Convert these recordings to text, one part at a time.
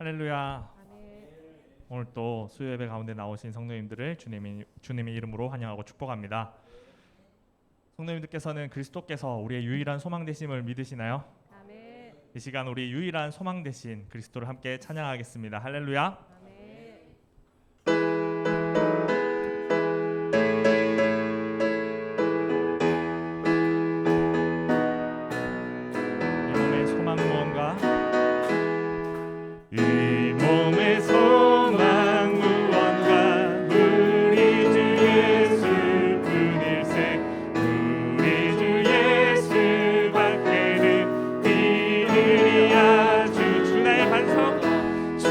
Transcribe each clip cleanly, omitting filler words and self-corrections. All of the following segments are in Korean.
할렐루야. 오늘 또 수요 예배 가운데 나오신 성도님들을 주님의 이름으로 환영하고 축복합니다. 성도님들께서는 그리스도께서 우리의 유일한 소망 되심을 믿으시나요? 아멘. 이 시간 우리 유일한 소망 되신 그리스도를 함께 찬양하겠습니다. 할렐루야. 이 몸의 소망 무언가? 이 몸의 소망 무언가? 우리 주 예수 뿐일세. 우리 주 예수 밖에는 비밀이야. 주 나의 반석, 주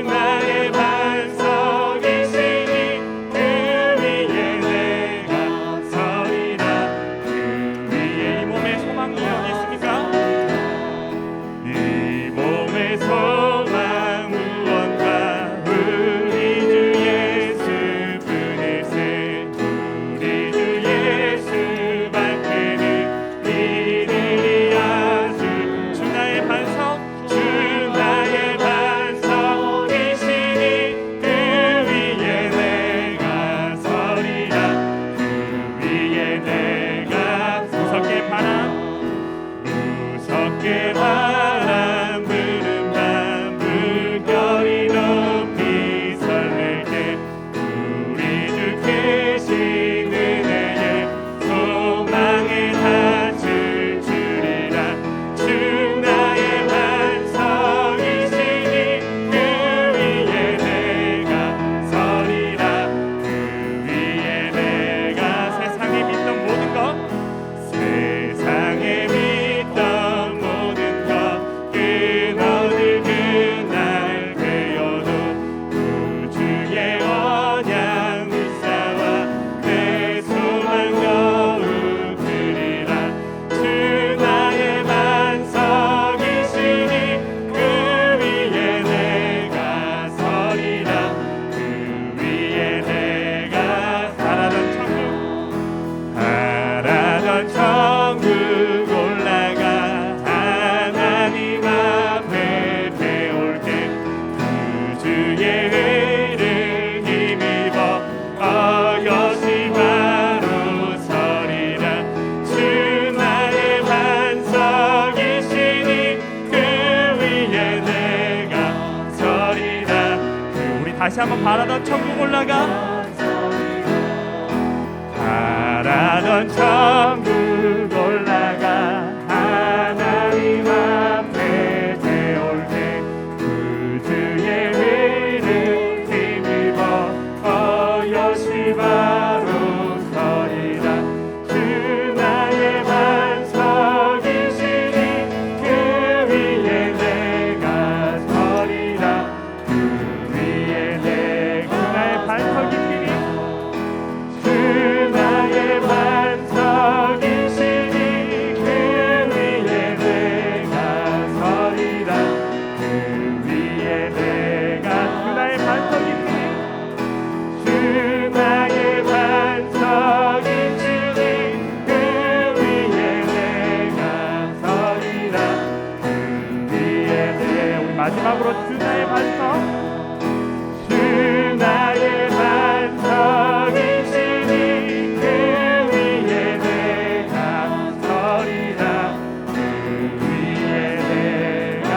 나의 반석이시니 그 위에 내가 서리라. 그 위에 이 몸의 소망 무언이 있습니까? 이 몸의 소망 무언가? 우리 주 예수 뿐일세. 우리 주 예수 밖에는 비밀이야. 주 나의 반석, 주 나의 반석이시니 그 위에 내가 서리라. 그 위에 내가 무섭게 바람 부는 밤 물결이 높이 설렐 때 우리 주 크신 은혜에 소망에 닿을 줄이라. 주 나의 반석이시니 그 위에 내가 서리라. 그 위에 내가 세상에 믿던 모든 것, 세상에 믿던 모든 것 끊어질 그날 되어도 구주의 언약 믿사와 내 소망 더욱 크리라. 주 나의 반석이시니 그 위에 내가 서리라. 그 위에 내가 바라던 천국 올라가 하나님 앞에 배울 때 구주의 의를 힘입어 어여시 바로 서리라. 주 나의 반석이시니 그 위에 내가 서리라. 우리 다시 한번 바라던 천국 올라가 바라던 천국 올라가 하나님 앞에 배울 때 구주의 의를 힘입어 어여시 바로 서리라. 주 나의 반석이시니 그 위에 내가 서리라. 그 위에 내가 나의 반석이시니 주 나의 반석이시니 그 위에 내가 서리라. 그 위에 내가 주 나의 반석이시니 주 나의 반석이시니 그 위에 내가 서리라. 그 위에 내 우리 마지막으로 주 나의 반석, 주 나의 반석이시니 그 위에 내가 서리라. 그 위에 내가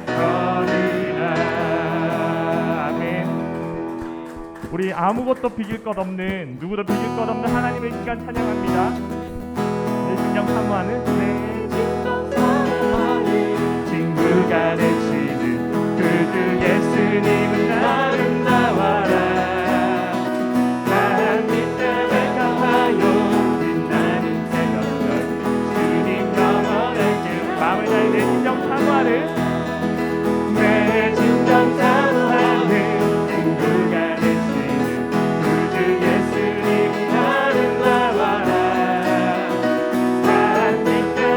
서리라. 아멘. 우리 아무것도 비길 것 없는, 누구도 비길 것 없는 하나님의 시간 찬양합니다. 내 심령 사모하는, 내 심령 사모하는 친구가 되시는 그 주 예수님은 아름다워라. 난 믿음에 강하여 빛나는 새벽별 주님 영원할 길. 마음을 다해 내 심령 사모하는, 내 심령 사모하는 친구가 되시는 그 주 예수님은 아름다워라. 난 믿음에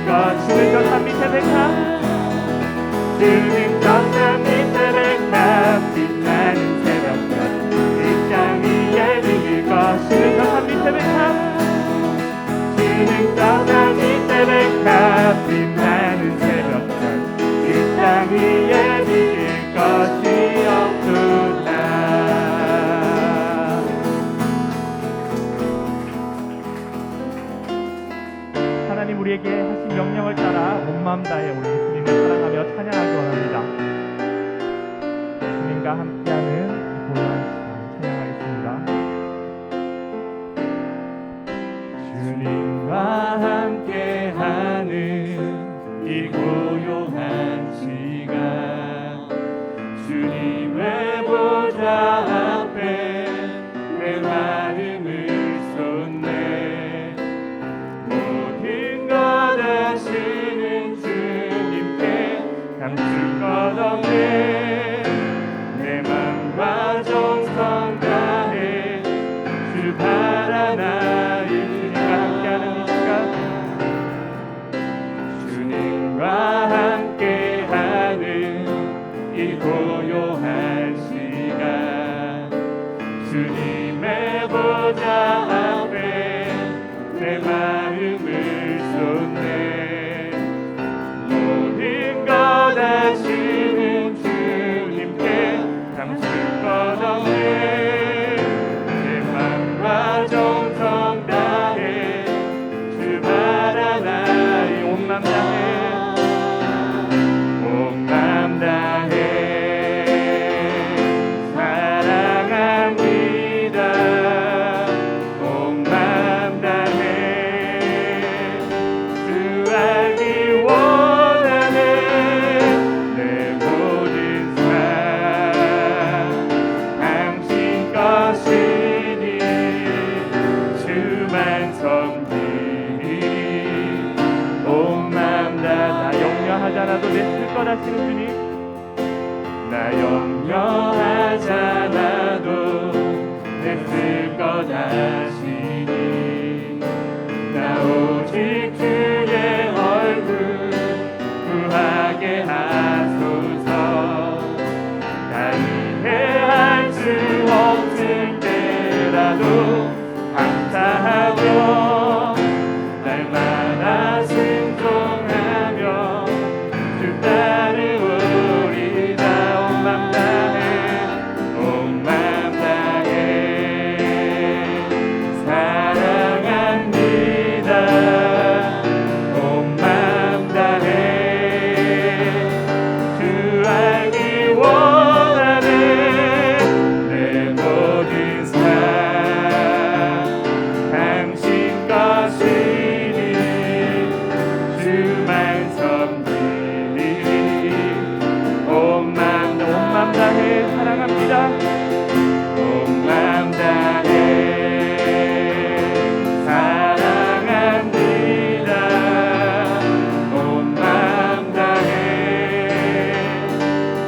주는 저산 밑에 백합 주는 저산 밑에 백합 빛나는 새벽별 이 땅 위에 비길 것 주는 저산 밑에 백합 주는 저산 밑에 백합 빛나는 새벽별 이 땅 위에 비길 것이 없구나. 하나님 우리에게 하신 명령을 따라 온 마음 다해 우리 주님을 사랑하며 찬양하기 원합니다. 주님과 함께하는 이 고요한 시간 찬양하겠습니다. 주님과 함께하는 이 고요한 시간 주님의 보좌 앞에 내 마음을 쏟네 모든 것 아시는 주님께 감출 것 없네 내 맘과 정성 다해 주 바라나이 주님과 함께하는 이 시간 주님과 함께하는 이 고요한 시간 주님의 보좌 앞에 내 마음을 쏟네 모든 것 아시는 주님께 감출 것 없네 내 맘과 정성 다해 주 바라나이 온 맘 다해 온 맘 다해 하잖아도 내 쓸 것 아시는 주님 나 염려하지 않아도 내 쓸 것 아시니 나 오직 주의 얼굴 구하게 하소서 나 이해할 수 없을 때라도 감사하며 날마다 순종하며 따르우리다 온 맘 다해 온 맘 다해 사랑합니다 온 맘 다해 주 알기 원하네 내 모든 삶 당신 것이니 주만 섬기 온 맘 다해 사랑합니다 온 맘 다해 사랑합니다 온 맘 다해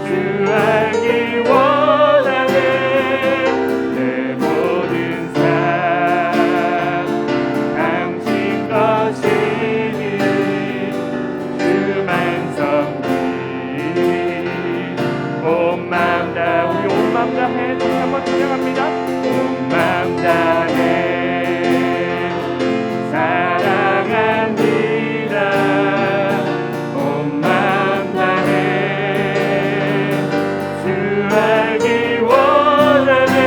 주 알기 원하네 내 모든 삶 당신 것이니 주만 섬기니 온 맘 다 우리 온 맘 다해 다시 한번 찬양합니다 온 맘 다해 사랑합니다 온 맘 다해 주 알기 원하네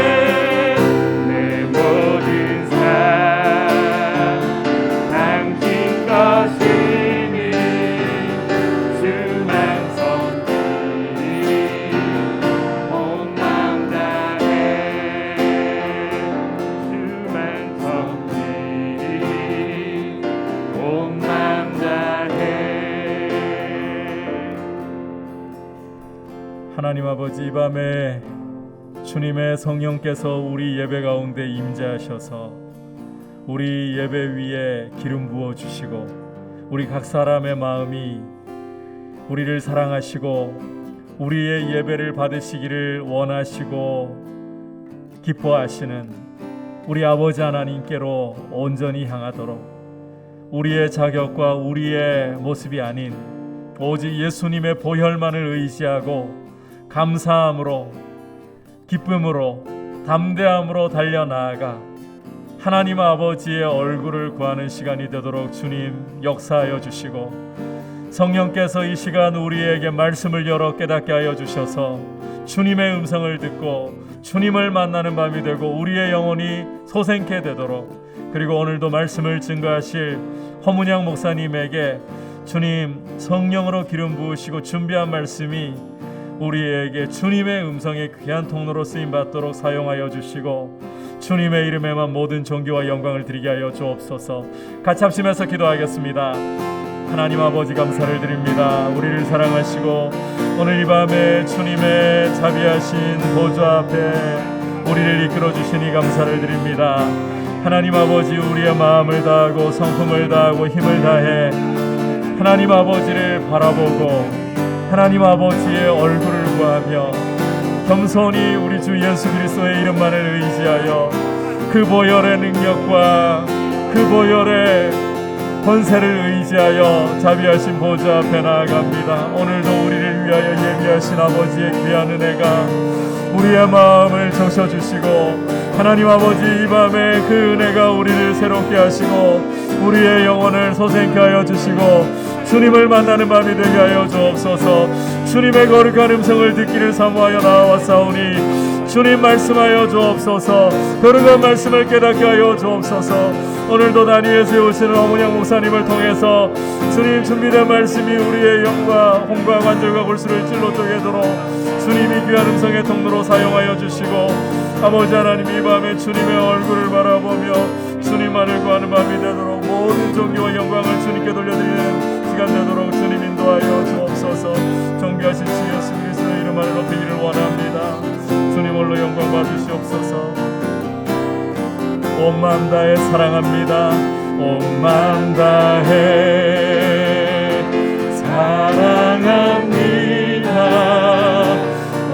내 모든 삶 당신 것이니 주만 하나님 아버지 이 밤에 주님의 성령께서 우리 예배 가운데 임재하셔서 우리 예배 위에 기름 부어 주시고 우리 각 사람의 마음이 우리를 사랑하시고 우리의 예배를 받으시기를 원하시고 기뻐하시는 우리 아버지 하나님께로 온전히 향하도록 우리의 자격과 우리의 모습이 아닌 오직 예수님의 보혈만을 의지하고 감사함으로, 기쁨으로, 담대함으로 달려나아가 하나님 아버지의 얼굴을 구하는 시간이 되도록 주님 역사하여 주시고, 성령께서 이 시간 우리에게 말씀을 열어 깨닫게 하여 주셔서 주님의 음성을 듣고 주님을 만나는 밤이 되고 우리의 영혼이 소생케 되도록, 그리고 오늘도 말씀을 증거하실 허문양 목사님에게 주님 성령으로 기름 부으시고 준비한 말씀이 우리에게 주님의 음성의 귀한 통로로 쓰임받도록 사용하여 주시고, 주님의 이름에만 모든 존귀와 영광을 드리게 하여 주옵소서. 같이 합심해서 기도하겠습니다. 하나님 아버지 감사를 드립니다. 우리를 사랑하시고 오늘 이 밤에 주님의 자비하신 보좌 앞에 우리를 이끌어 주시니 감사를 드립니다. 하나님 아버지, 우리의 마음을 다하고 성품을 다하고 힘을 다해 하나님 아버지를 바라보고 하나님 아버지의 얼굴을 구하며 겸손히 우리 주 예수 그리스도의 이름만을 의지하여 그 보혈의 능력과 그 보혈의 권세를 의지하여 자비하신 보좌 앞에 나아갑니다. 오늘도 우리를 위하여 예비하신 아버지의 귀한 은혜가 우리의 마음을 적셔주시고, 하나님 아버지 이 밤에 그 은혜가 우리를 새롭게 하시고 우리의 영혼을 소생케 하여 주시고 주님을 만나는 밤이 되게 하여 주옵소서. 주님의 거룩한 음성을 듣기를 사모하여 나와싸우니 주님 말씀하여 주옵소서. 거룩한 말씀을 깨닫게 하여 주옵소서. 오늘도 단위에 세우시는 어문양 목사님을 통해서 주님 준비된 말씀이 우리의 영과 홍과 관절과 골수를 찔러 쪼개도록 주님이 귀한 음성의 통로로 사용하여 주시고, 아버지 하나님 이 밤에 주님의 얼굴을 바라보며 주님만을 구하는 밤이 되도록 모든 존귀와 영광을 주님께 돌려드리는 시간 되도록 주님 인도하여 주옵소서. 존귀하신 주 예수 그리스도의 이름 안에 높이기를 원합니다. 주님 홀로 영광 받으시옵소서. 온 마음 다해 사랑합니다. 온 마음 다해 사랑합니다.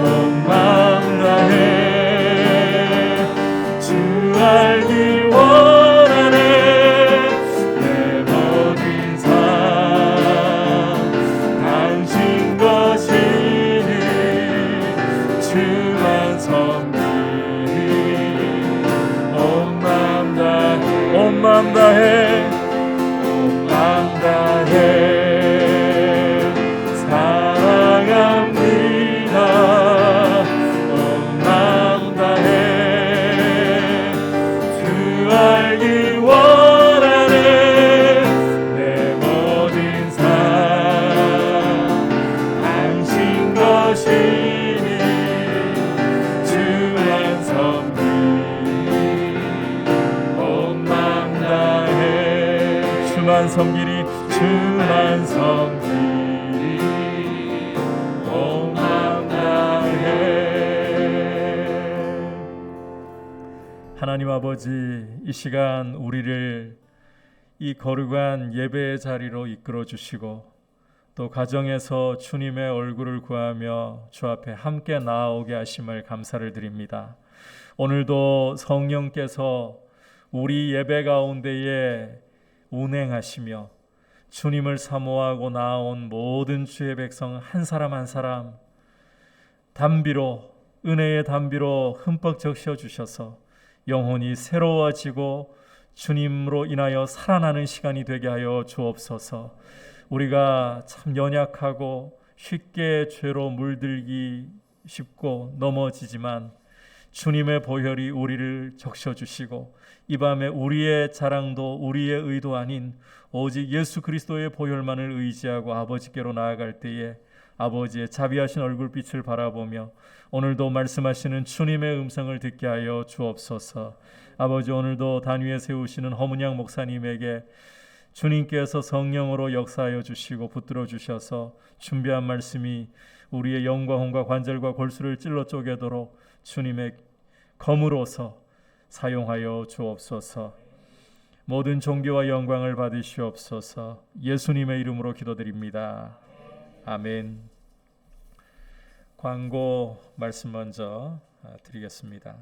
온 마음 다해 주 알기 원하네. 내 모든 삶 당신 것이니 주만 섬기리. 온 마음 다해 온 마음 다해 온 마음 다해 섬기리. 주만 섬기리. 온 마음 다해. 하나님 아버지, 이 시간 우리를 이 거룩한 예배의 자리로 이끌어 주시고 또 가정에서 주님의 얼굴을 구하며 주 앞에 함께 나아오게 하심을 감사를 드립니다. 오늘도 성령께서 우리 예배 가운데에 운행하시며 주님을 사모하고 나아온 모든 주의 백성 한 사람 한 사람 담비로, 은혜의 담비로 흠뻑 적셔 주셔서 영혼이 새로워지고 주님으로 인하여 살아나는 시간이 되게 하여 주옵소서. 우리가 참 연약하고 쉽게 죄로 물들기 쉽고 넘어지지만 주님의 보혈이 우리를 적셔주시고 이 밤에 우리의 자랑도 우리의 의도 아닌 오직 예수 그리스도의 보혈만을 의지하고 아버지께로 나아갈 때에 아버지의 자비하신 얼굴빛을 바라보며 오늘도 말씀하시는 주님의 음성을 듣게 하여 주옵소서. 아버지, 오늘도 단위에 세우시는 허문양 목사님에게 주님께서 성령으로 역사하여 주시고 붙들어 주셔서 준비한 말씀이 우리의 영과 혼과 관절과 골수를 찔러 쪼개도록 주님의 검으로서 사용하여 주옵소서. 모든 존귀와 영광을 받으시옵소서. 예수님의 이름으로 기도드립니다. 아멘. 광고 말씀 먼저 드리겠습니다.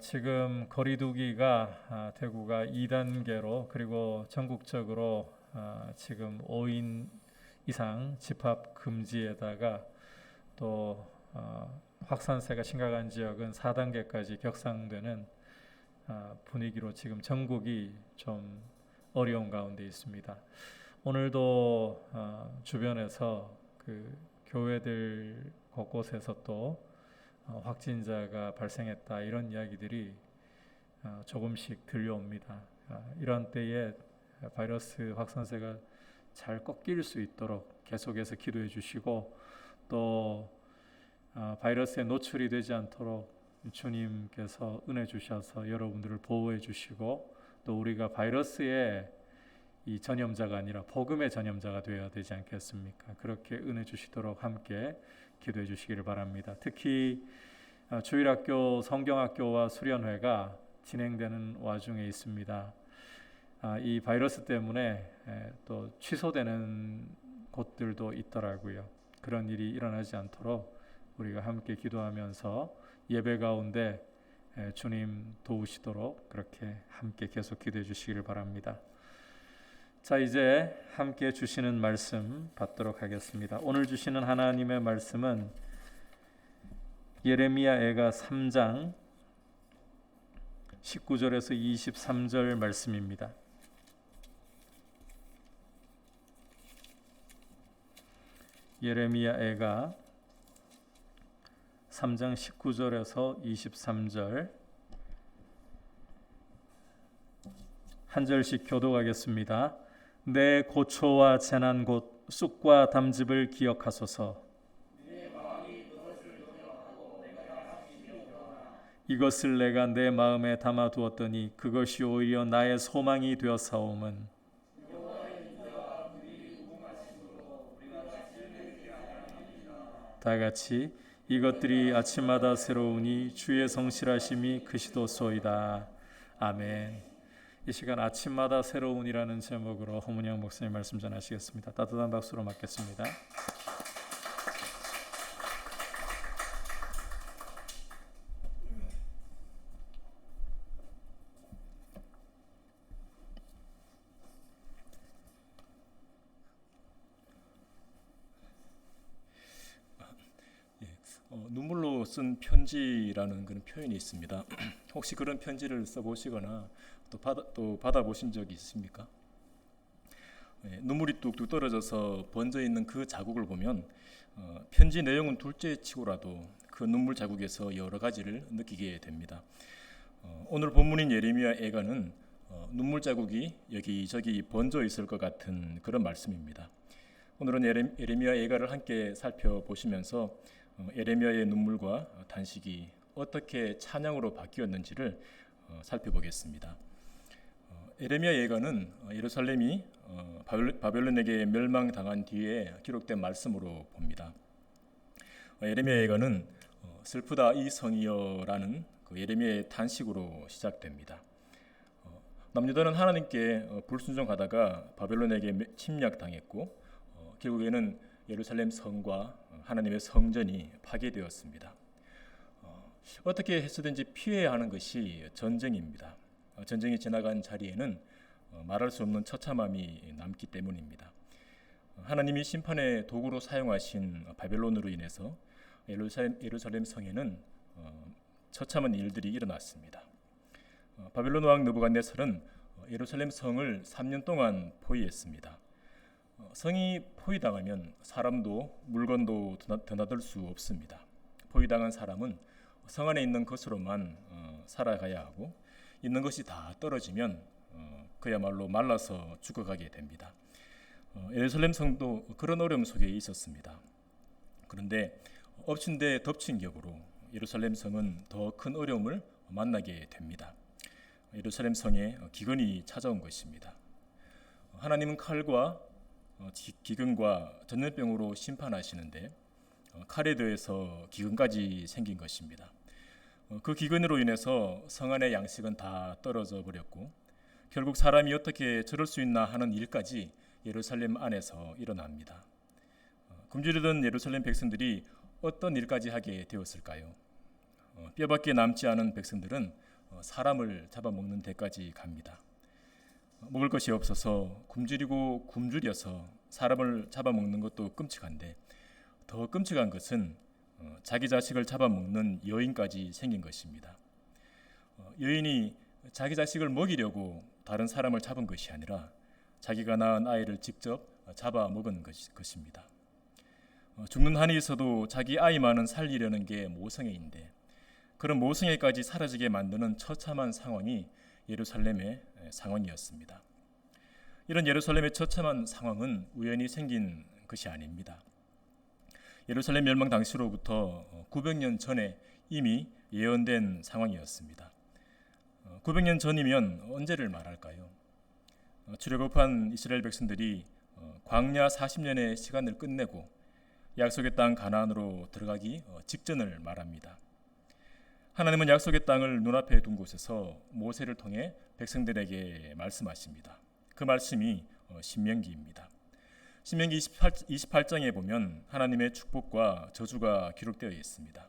지금 거리두기가 대구가 2단계로 그리고 전국적으로 지금 5인 이상 집합 금지에다가 또 확산세가 심각한 지역은 4단계까지 격상되는 분위기로 지금 전국이 좀 어려운 가운데 있습니다. 오늘도 주변에서 그 교회들 곳곳에서 또 확진자가 발생했다 이런 이야기들이 조금씩 들려옵니다. 이런 때에 바이러스 확산세가 잘 꺾일 수 있도록 계속해서 기도해 주시고 또 바이러스에 노출이 되지 않도록 주님께서 은혜 주셔서 여러분들을 보호해 주시고 또 우리가 바이러스의 이 전염자가 아니라 복음의 전염자가 되어야 되지 않겠습니까? 그렇게 은혜 주시도록 함께 기도해 주시기를 바랍니다. 특히 주일학교, 성경학교와 수련회가 진행되는 와중에 있습니다. 이 바이러스 때문에 또 취소되는 곳들도 있더라고요. 그런 일이 일어나지 않도록 우리가 함께 기도하면서 예배 가운데 주님 도우시도록 그렇게 함께 계속 기도해 주시기를 바랍니다. 자, 이제 함께 주시는 말씀 받도록 하겠습니다. 오늘 주시는 하나님의 말씀은 예레미야 애가 3장 19절에서 23절 말씀입니다. 예레미야 애가 3장 19절에서 23절 한 절씩 교독하겠습니다. 내 고초와 재난 곧 쑥과 담즙을 기억하소서. 이것을 내가 내 마음에 담아두었더니 그것이 오히려 나의 소망이 되었사오면 다같이 이것들이 아침마다 새로우니 주의 성실하심이 크시도소이다. 아멘. 이 시간 아침마다 새로운이라는 제목으로 허문영 목사님 말씀 전하시겠습니다. 따뜻한 박수로 맞겠습니다. 눈물로 쓴 편지라는 그런 표현이 있습니다. 혹시 그런 편지를 써보시거나 또 받아보신 적이 있습니까? 눈물이 뚝뚝 떨어져서 번져 있는 그 자국을 보면 편지 내용은 둘째치고라도 그 눈물 자국에서 여러 가지를 느끼게 됩니다. 오늘 본문인 예레미야 애가는 눈물 자국이 여기저기 번져 있을 것 같은 그런 말씀입니다. 오늘은 예레미야 애가를 함께 살펴보시면서 예레미야의 눈물과 단식이 어떻게 찬양으로 바뀌었는지를 살펴보겠습니다. 예레미야 예가는 예루살렘이 바벨론에게 멸망당한 뒤에 기록된 말씀으로 봅니다. 예레미야 예가는 슬프다 이 성이여라는 그 예레미야의 단식으로 시작됩니다. 남유다는 하나님께 불순종하다가 바벨론에게 침략당했고 결국에는 예루살렘 성과 하나님의 성전이 파괴되었습니다. 어떻게 해서든지 피해야 하는 것이 전쟁입니다. 전쟁이 지나간 자리에는 말할 수 없는 처참함이 남기 때문입니다. 하나님이 심판의 도구로 사용하신 바벨론으로 인해서 예루살렘 성에는 처참한 일들이 일어났습니다. 바벨론 왕 느부갓네살은 예루살렘 성을 3년 동안 포위했습니다. 성이 포위당하면 사람도 물건도 드나들 수 없습니다. 포위당한 사람은 성 안에 있는 것으로만 살아가야 하고 있는 것이 다 떨어지면 그야말로 말라서 죽어가게 됩니다. 예루살렘 성도 그런 어려움 속에 있었습니다. 그런데 엎친 데 덮친 격으로 예루살렘 성은 더 큰 어려움을 만나게 됩니다. 예루살렘 성에 기근이 찾아온 것입니다. 하나님은 칼과 기근과 전염병으로 심판하시는데 칼에 더해서 기근까지 생긴 것입니다. 그 기근으로 인해서 성 안의 양식은 다 떨어져 버렸고 결국 사람이 어떻게 저럴 수 있나 하는 일까지 예루살렘 안에서 일어납니다. 굶주리던 예루살렘 백성들이 어떤 일까지 하게 되었을까요? 뼈밖에 남지 않은 백성들은 사람을 잡아먹는 데까지 갑니다. 먹을 것이 없어서 굶주리고 굶주려서 사람을 잡아먹는 것도 끔찍한데 더 끔찍한 것은 자기 자식을 잡아먹는 여인까지 생긴 것입니다. 여인이 자기 자식을 먹이려고 다른 사람을 잡은 것이 아니라 자기가 낳은 아이를 직접 잡아먹은 것입니다. 죽는 한이 있어도 자기 아이만은 살리려는 게 모성애인데 그런 모성애까지 사라지게 만드는 처참한 상황이 예루살렘의 상황이었습니다. 이런 예루살렘의 처참한 상황은 우연히 생긴 것이 아닙니다. 예루살렘 멸망 당시로부터 900년 전에 이미 예언된 상황이었습니다. 900년 전이면 언제를 말할까요? 출애굽한 이스라엘 백성들이 광야 40년의 시간을 끝내고 약속의 땅 가나안으로 들어가기 직전을 말합니다. 하나님은 약속의 땅을 눈앞에 둔 곳에서 모세를 통해 백성들에게 말씀하십니다. 그 말씀이 신명기입니다. 신명기 28장에 보면 하나님의 축복과 저주가 기록되어 있습니다.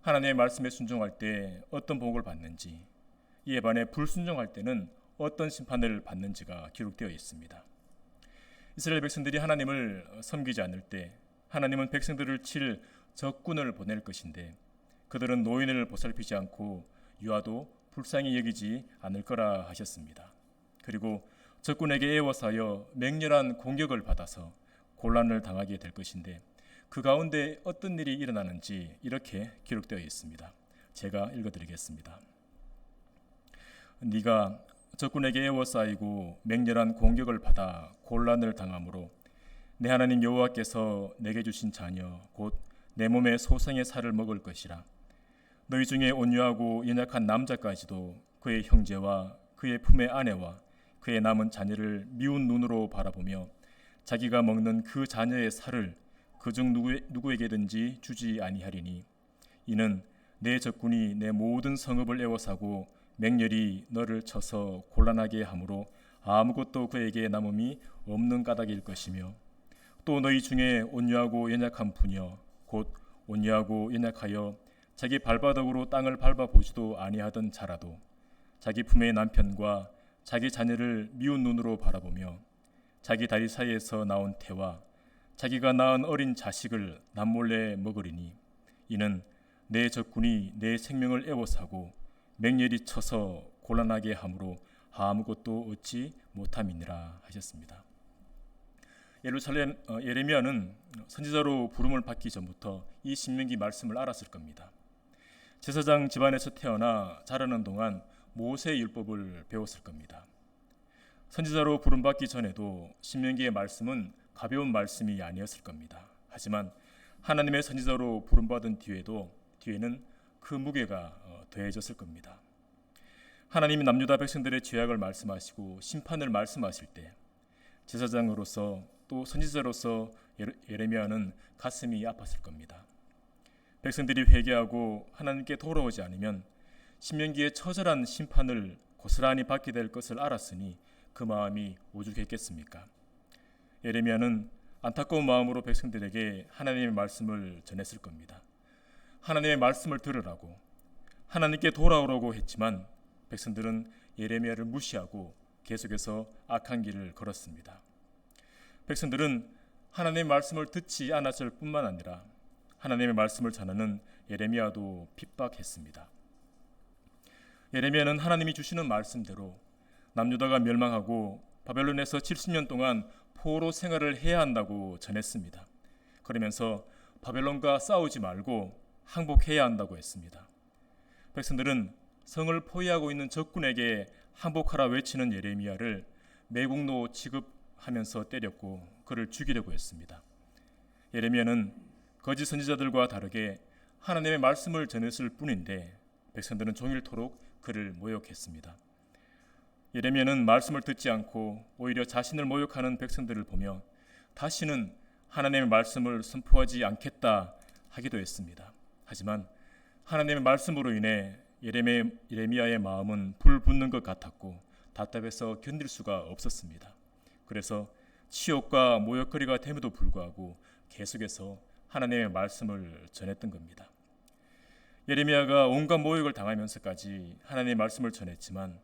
하나님의 말씀에 순종할 때 어떤 복을 받는지, 이에 반해 불순종할 때는 어떤 심판을 받는지가 기록되어 있습니다. 이스라엘 백성들이 하나님을 섬기지 않을 때 하나님은 백성들을 칠 적군을 보낼 것인데 그들은 노인을 보살피지 않고 유아도 불쌍히 여기지 않을 거라 하셨습니다. 그리고 적군에게 애워싸여 맹렬한 공격을 받아서 곤란을 당하게 될 것인데 그 가운데 어떤 일이 일어나는지 이렇게 기록되어 있습니다. 제가 읽어드리겠습니다. 네가 적군에게 애워싸이고 맹렬한 공격을 받아 곤란을 당함으로 내 하나님 여호와께서 내게 주신 자녀 곧 내 몸의 소생의 살을 먹을 것이라. 너희 중에 온유하고 연약한 남자까지도 그의 형제와 그의 품의 아내와 그의 남은 자녀를 미운 눈으로 바라보며 자기가 먹는 그 자녀의 살을 그중 누구에게든지 주지 아니하리니 이는 내 적군이 내 모든 성읍을 애워싸고 맹렬히 너를 쳐서 곤란하게 함으로 아무것도 그에게 남음이 없는 까닭일 것이며 또 너희 중에 온유하고 연약한 부녀 곧 온유하고 연약하여 자기 발바닥으로 땅을 밟아보지도 아니하던 자라도 자기 품의 남편과 자기 자녀를 미운 눈으로 바라보며 자기 다리 사이에서 나온 태와 자기가 낳은 어린 자식을 남몰래 먹으리니 이는 내 적군이 내 생명을 애워싸고 맹렬히 쳐서 곤란하게 함으로 아무것도 얻지 못함이니라 하셨습니다. 예레미야는 선지자로 부름을 받기 전부터 이 신명기 말씀을 알았을 겁니다. 제사장 집안에서 태어나 자라는 동안 모세의 율법을 배웠을 겁니다. 선지자로 부름받기 전에도 신명기의 말씀은 가벼운 말씀이 아니었을 겁니다. 하지만 하나님의 선지자로 부름받은 뒤에는 그 무게가 더해졌을 겁니다. 하나님이 남유다 백성들의 죄악을 말씀하시고 심판을 말씀하실 때 제사장으로서 또 선지자로서 예레미야는 가슴이 아팠을 겁니다. 백성들이 회개하고 하나님께 돌아오지 않으면 신명기의 처절한 심판을 고스란히 받게 될 것을 알았으니 그 마음이 오죽했겠습니까? 예레미야는 안타까운 마음으로 백성들에게 하나님의 말씀을 전했을 겁니다. 하나님의 말씀을 들으라고 하나님께 돌아오라고 했지만 백성들은 예레미야를 무시하고 계속해서 악한 길을 걸었습니다. 백성들은 하나님의 말씀을 듣지 않았을 뿐만 아니라 하나님의 말씀을 전하는 예레미야도 핍박했습니다. 예레미야는 하나님이 주시는 말씀대로 남유다가 멸망하고 바벨론에서 70년 동안 포로 생활을 해야 한다고 전했습니다. 그러면서 바벨론과 싸우지 말고 항복해야 한다고 했습니다. 백성들은 성을 포위하고 있는 적군에게 항복하라 외치는 예레미야를 매국노 취급하면서 때렸고 그를 죽이려고 했습니다. 예레미야는 거짓 선지자들과 다르게 하나님의 말씀을 전했을 뿐인데 백성들은 종일토록 그를 모욕했습니다. 예레미야는 말씀을 듣지 않고 오히려 자신을 모욕하는 백성들을 보며 다시는 하나님의 말씀을 선포하지 않겠다 하기도 했습니다. 하지만 하나님의 말씀으로 인해 예레미야의 마음은 불 붙는 것 같았고 답답해서 견딜 수가 없었습니다. 그래서 치욕과 모욕거리가 됨에도 불구하고 계속해서 하나님의 말씀을 전했던 겁니다. 예레미야가 온갖 모욕을 당하면서까지 하나님의 말씀을 전했지만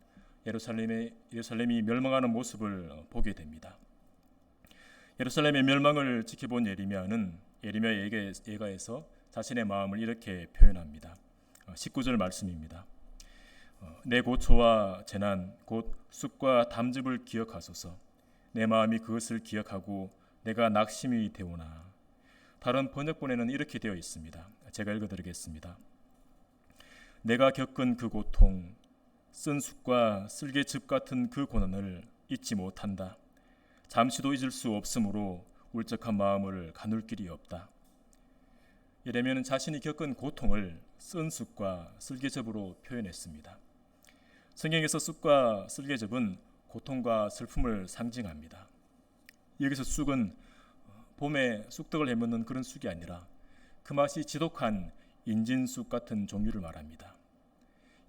예루살렘이 멸망하는 모습을 보게 됩니다. 예루살렘의 멸망을 지켜본 예레미야는 예레미야 예가에서 자신의 마음을 이렇게 표현합니다. 19절 말씀입니다. 내 고초와 재난 곧 쑥과 담즙을 기억하소서. 내 마음이 그것을 기억하고 내가 낙심이 되오나. 다른 번역본에는 이렇게 되어 있습니다. 제가 읽어드리겠습니다. 내가 겪은 그 고통, 쓴 쑥과 쓸개즙 같은 그 고난을 잊지 못한다. 잠시도 잊을 수 없으므로 울적한 마음을 가눌 길이 없다. 예레미야는 자신이 겪은 고통을 쓴 쑥과 쓸개즙으로 표현했습니다. 성경에서 쑥과 쓸개즙은 고통과 슬픔을 상징합니다. 여기서 쑥은 봄에 쑥떡을 해먹는 그런 쑥이 아니라 그 맛이 지독한 인진쑥 같은 종류를 말합니다.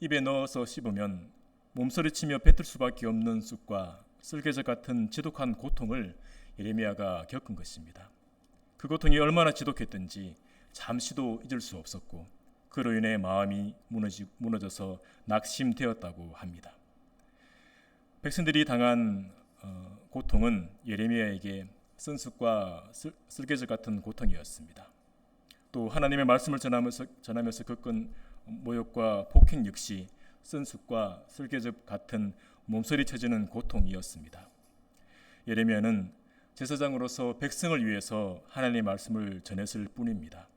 입에 넣어서 씹으면 몸서리치며 뱉을 수밖에 없는 쑥과 쓸개즙 같은 지독한 고통을 예레미야가 겪은 것입니다. 그 고통이 얼마나 지독했든지 잠시도 잊을 수 없었고 그로 인해 마음이 무너져서 낙심되었다고 합니다. 백성들이 당한 고통은 예레미야에게 쓴 쑥과 쓸개즙 같은 고통이었습니다. 또 하나님의 말씀을 전하면서 겪은 모욕과 폭행 역시 쓴 쑥과 쓸개즙 같은 몸서리 쳐지는 고통이었습니다. 예레미야는 제사장으로서 백성을 위해서 하나님의 말씀을 전했을 뿐입니다.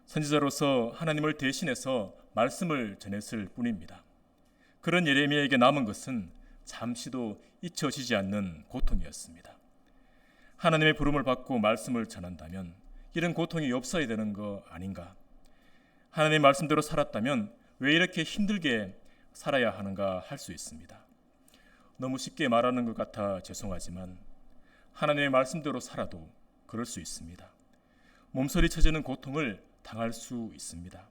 선지자로서 하나님을 대신해서 말씀을 전했을 뿐입니다. 그런 예레미야에게 남은 것은 잠시도 잊혀지지 않는 고통이었습니다. 하나님의 부름을 받고 말씀을 전한다면 이런 고통이 없어야 되는 거 아닌가? 하나님의 말씀대로 살았다면 왜 이렇게 힘들게 살아야 하는가 할 수 있습니다. 너무 쉽게 말하는 것 같아 죄송하지만 하나님의 말씀대로 살아도 그럴 수 있습니다. 몸서리 쳐지는 고통을 당할 수 있습니다.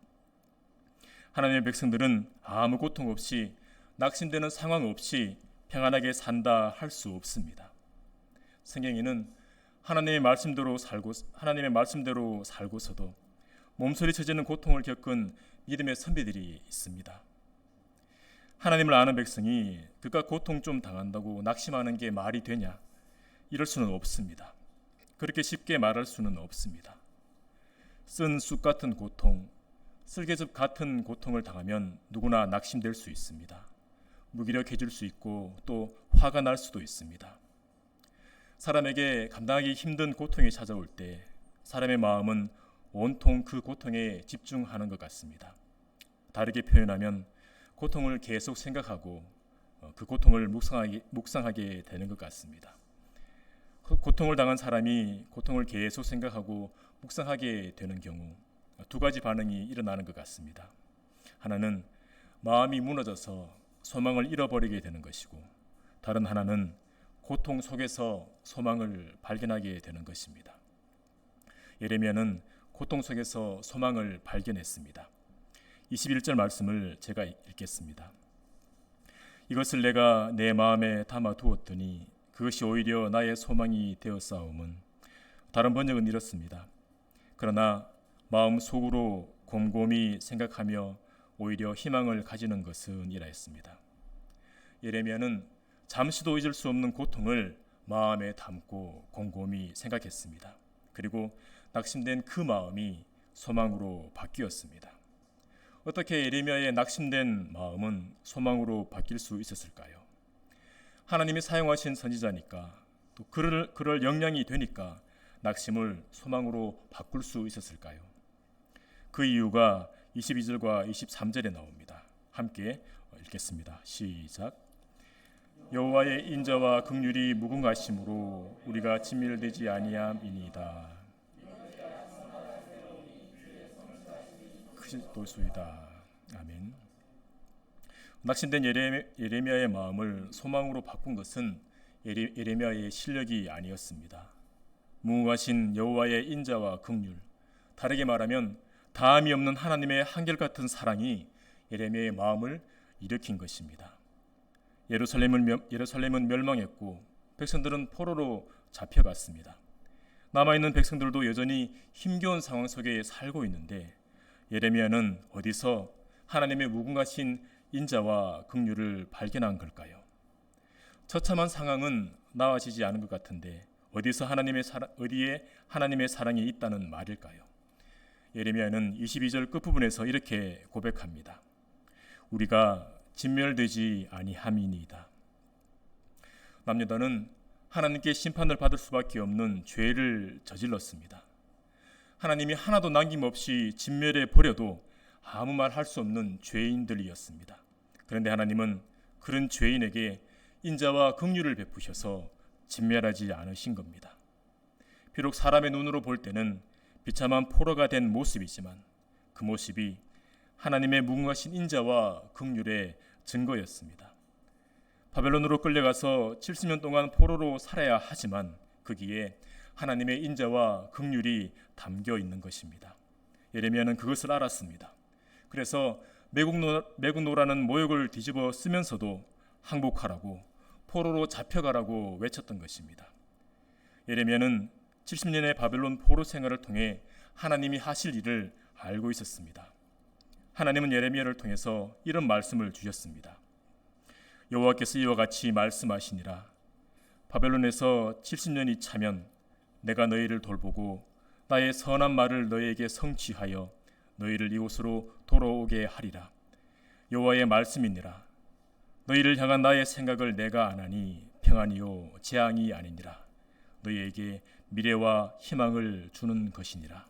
하나님의 백성들은 아무 고통 없이 낙심되는 상황 없이 평안하게 산다 할 수 없습니다. 성경에는 하나님의 말씀대로 살고서도 몸서리 쳐지는 고통을 겪은 믿음의 선배들이 있습니다. 하나님을 아는 백성이 그깟 고통 좀 당한다고 낙심하는 게 말이 되냐? 이럴 수는 없습니다. 그렇게 쉽게 말할 수는 없습니다. 쓴 쑥 같은 고통, 쓸개즙 같은 고통을 당하면 누구나 낙심될 수 있습니다. 무기력해질 수 있고 또 화가 날 수도 있습니다. 사람에게 감당하기 힘든 고통이 찾아올 때 사람의 마음은 온통 그 고통에 집중하는 것 같습니다. 다르게 표현하면 고통을 계속 생각하고 그 고통을 묵상하게 되는 것 같습니다. 고통을 당한 사람이 고통을 계속 생각하고 묵상하게 되는 경우 두 가지 반응이 일어나는 것 같습니다. 하나는 마음이 무너져서 소망을 잃어버리게 되는 것이고 다른 하나는 고통 속에서 소망을 발견하게 되는 것입니다. 예레미야는 고통 속에서 소망을 발견했습니다. 21절 말씀을 제가 읽겠습니다. 이것을 내가 내 마음에 담아 두었더니 그것이 오히려 나의 소망이 되었사옴은. 다른 번역은 이렇습니다. 그러나 마음 속으로 곰곰이 생각하며 오히려 희망을 가지는 것은 이라 했습니다. 예레미야는 잠시도 잊을 수 없는 고통을 마음에 담고 곰곰이 생각했습니다. 그리고 낙심된 그 마음이 소망으로 바뀌었습니다. 어떻게 예레미야의 낙심된 마음은 소망으로 바뀔 수 있었을까요? 하나님이 사용하신 선지자니까 또 그럴 역량이 되니까 낙심을 소망으로 바꿀 수 있었을까요? 그 이유가 22절과 23절에 나옵니다. 함께 읽겠습니다. 시작. 여호와의 인자와 긍휼이 무궁하심으로 우리가 진멸되지 아니함이니이다. 그리스도소이다. 아멘. 낙심된 예레미야의 마음을 소망으로 바꾼 것은 예레미야의 실력이 아니었습니다. 무궁하신 여호와의 인자와 긍휼, 다르게 말하면 다함이 없는 하나님의 한결같은 사랑이 예레미야의 마음을 일으킨 것입니다. 예루살렘은 멸망했고 백성들은 포로로 잡혀갔습니다. 남아있는 백성들도 여전히 힘겨운 상황 속에 살고 있는데 예레미야는 어디서 하나님의 무궁하신 인자와 긍휼을 발견한 걸까요? 처참한 상황은 나아지지 않은 것 같은데 어디에 하나님의 사랑이 있다는 말일까요? 예레미야는 22절 끝부분에서 이렇게 고백합니다. 우리가 진멸되지 아니함이니이다. 남유다는 하나님께 심판을 받을 수밖에 없는 죄를 저질렀습니다. 하나님이 하나도 남김없이 진멸해 버려도 아무 말 할 수 없는 죄인들이었습니다. 그런데 하나님은 그런 죄인에게 인자와 긍휼을 베푸셔서 진멸하지 않으신 겁니다. 비록 사람의 눈으로 볼 때는 비참한 포로가 된 모습이지만 그 모습이 하나님의 무궁하신 인자와 긍휼의 증거였습니다. 바벨론으로 끌려가서 70년 동안 포로로 살아야 하지만 거기에 하나님의 인자와 긍휼이 담겨 있는 것입니다. 예레미야는 그것을 알았습니다. 그래서 매국노라는 모욕을 뒤집어 쓰면서도 항복하라고, 포로로 잡혀가라고 외쳤던 것입니다. 예레미야는 70년의 바벨론 포로 생활을 통해 하나님이 하실 일을 알고 있었습니다. 하나님은 예레미야를 통해서 이런 말씀을 주셨습니다. 여호와께서 이와 같이 말씀하시니라. 바벨론에서 70년이 차면 내가 너희를 돌보고 나의 선한 말을 너희에게 성취하여 너희를 이곳으로 돌아오게 하리라. 여호와의 말씀이니라. 너희를 향한 나의 생각을 내가 아나니 평안이요 재앙이 아니니라. 너희에게 미래와 희망을 주는 것이니라.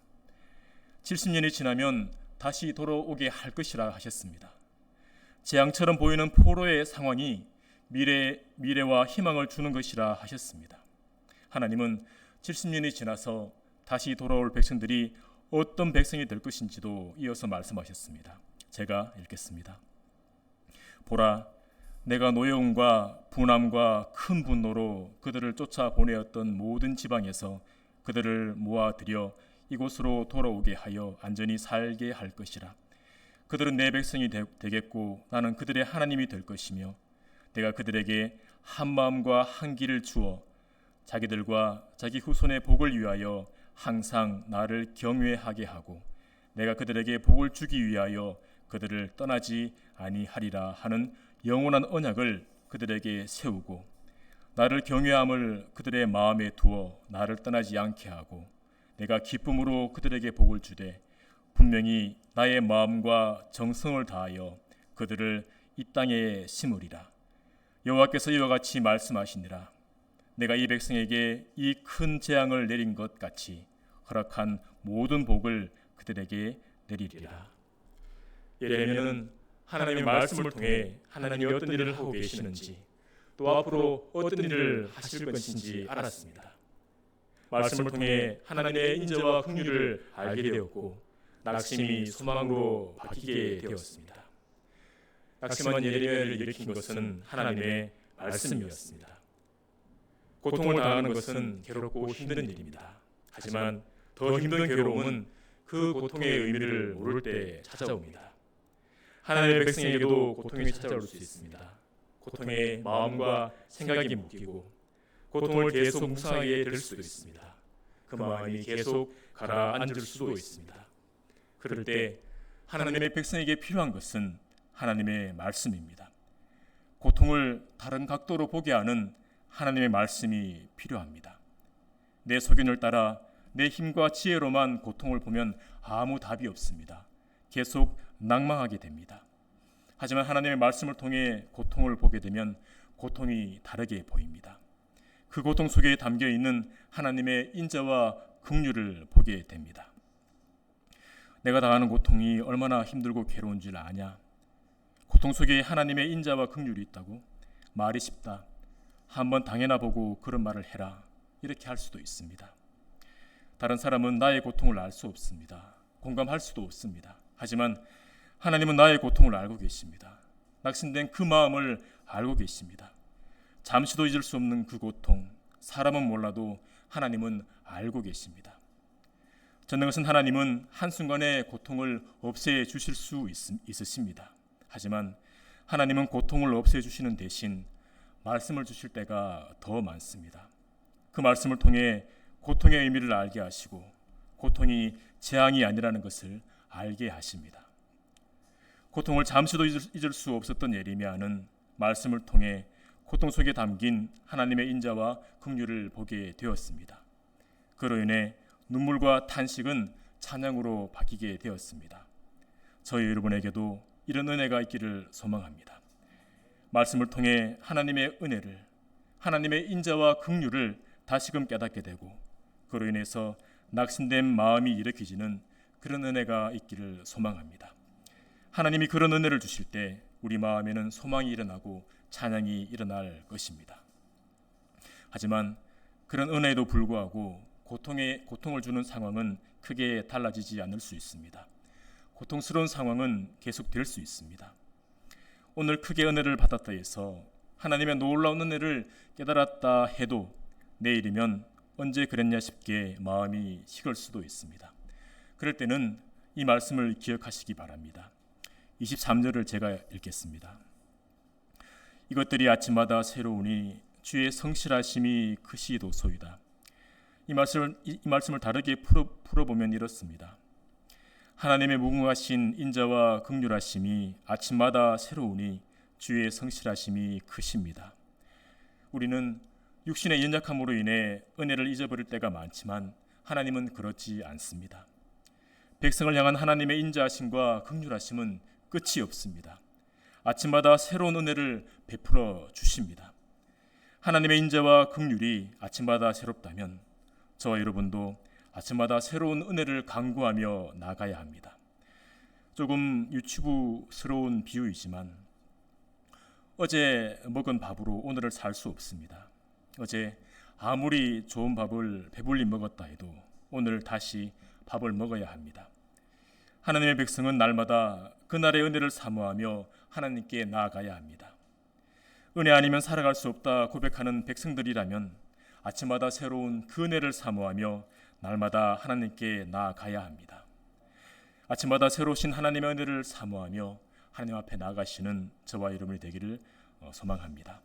70년이 지나면 다시 돌아오게 할 것이라 하셨습니다. 재앙처럼 보이는 포로의 상황이 미래와 희망을 주는 것이라 하셨습니다. 하나님은 70년이 지나서 다시 돌아올 백성들이 어떤 백성이 될 것인지도 이어서 말씀하셨습니다. 제가 읽겠습니다. 보라, 내가 노여움과 분함과 큰 분노로 그들을 쫓아 보내었던 모든 지방에서 그들을 모아들여 이곳으로 돌아오게 하여 안전히 살게 할 것이라. 그들은 내 백성이 되겠고 나는 그들의 하나님이 될 것이며 내가 그들에게 한 마음과 한 길을 주어 자기들과 자기 후손의 복을 위하여 항상 나를 경외하게 하고 내가 그들에게 복을 주기 위하여 그들을 떠나지 아니하리라 하는 영원한 언약을 그들에게 세우고 나를 경외함을 그들의 마음에 두어 나를 떠나지 않게 하고 내가 기쁨으로 그들에게 복을 주되 분명히 나의 마음과 정성을 다하여 그들을 이 땅에 심으리라. 여호와께서 이와 같이 말씀하시니라. 내가 이 백성에게 이 큰 재앙을 내린 것 같이 허락한 모든 복을 그들에게 내리리라. 예레미야는 하나님의 말씀을 통해 하나님이 어떤 일을 하고 계시는지 또 앞으로 어떤 일을 하실 것인지 알았습니다. 말씀을 통해 하나님의 인자와 긍휼을 알게 되었고 낙심이 소망으로 바뀌게 되었습니다. 낙심한 예레미야를 일으킨 것은 하나님의 말씀이었습니다. 고통을 당하는 것은 괴롭고 힘든 일입니다. 하지만 더 힘든 괴로움은 그 고통의 의미를 모를 때 찾아옵니다. 하나님의 백성에게도 고통이 찾아올 수 있습니다. 고통에 마음과 생각이 묶이고 고통을 계속 묵상하게 될 수도 있습니다. 그 마음이 계속 가라앉을 수도 있습니다. 그럴 때 하나님의 백성에게 필요한 것은 하나님의 말씀입니다. 고통을 다른 각도로 보게 하는 하나님의 말씀이 필요합니다. 내 소견을 따라 내 힘과 지혜로만 고통을 보면 아무 답이 없습니다. 계속 낭망하게 됩니다. 하지만 하나님의 말씀을 통해 고통을 보게 되면 고통이 다르게 보입니다. 그 고통 속에 담겨 있는 하나님의 인자와 긍휼을 보게 됩니다. 내가 당하는 고통이 얼마나 힘들고 괴로운 줄 아냐? 고통 속에 하나님의 인자와 긍휼이 있다고? 말이 쉽다. 한번 당해나 보고 그런 말을 해라. 이렇게 할 수도 있습니다. 다른 사람은 나의 고통을 알 수 없습니다. 공감할 수도 없습니다. 하지만 하나님은 나의 고통을 알고 계십니다. 낙심된 그 마음을 알고 계십니다. 잠시도 잊을 수 없는 그 고통, 사람은 몰라도 하나님은 알고 계십니다. 전능하신 하나님은 한순간에 고통을 없애주실 수 있으십니다. 하지만 하나님은 고통을 없애주시는 대신 말씀을 주실 때가 더 많습니다. 그 말씀을 통해 고통의 의미를 알게 하시고 고통이 재앙이 아니라는 것을 알게 하십니다. 고통을 잠시도 잊을 수 없었던 예레미야는 말씀을 통해 고통 속에 담긴 하나님의 인자와 긍휼을 보게 되었습니다. 그로 인해 눈물과 탄식은 찬양으로 바뀌게 되었습니다. 저희 여러분에게도 이런 은혜가 있기를 소망합니다. 말씀을 통해 하나님의 은혜를, 하나님의 인자와 긍휼을 다시금 깨닫게 되고 그로 인해서 낙심된 마음이 일으켜지는 그런 은혜가 있기를 소망합니다. 하나님이 그런 은혜를 주실 때 우리 마음에는 소망이 일어나고 찬양이 일어날 것입니다. 하지만 그런 은혜에도 불구하고 고통을 주는 상황은 크게 달라지지 않을 수 있습니다. 고통스러운 상황은 계속될 수 있습니다. 오늘 크게 은혜를 받았다 해서 하나님의 놀라운 은혜를 깨달았다 해도 내일이면 언제 그랬냐 싶게 마음이 식을 수도 있습니다. 그럴 때는 이 말씀을 기억하시기 바랍니다. 23절을 제가 읽겠습니다. 이것들이 아침마다 새로우니 주의 성실하심이 크시도소이다. 이 말씀을 다르게 풀어보면 이렇습니다. 하나님의 무궁하신 인자와 긍휼하심이 아침마다 새로우니 주의 성실하심이 크십니다. 우리는 육신의 연약함으로 인해 은혜를 잊어버릴 때가 많지만 하나님은 그렇지 않습니다. 백성을 향한 하나님의 인자하심과 긍휼하심은 끝이 없습니다. 아침마다 새로운 은혜를 베풀어 주십니다. 하나님의 인자와 긍휼이 아침마다 새롭다면 저와 여러분도 아침마다 새로운 은혜를 간구하며 나가야 합니다. 조금 유치부스러운 비유이지만 어제 먹은 밥으로 오늘을 살 수 없습니다. 어제 아무리 좋은 밥을 배불리 먹었다 해도 오늘 다시 밥을 먹어야 합니다. 하나님의 백성은 날마다 그날의 은혜를 사모하며 하나님께 나아가야 합니다. 은혜 아니면 살아갈 수 없다 고백하는 백성들이라면 아침마다 새로운 그 은혜를 사모하며 날마다 하나님께 나아가야 합니다. 아침마다 새로우신 하나님의 은혜를 사모하며 하나님 앞에 나아가시는 저와 여러분이 되기를 소망합니다.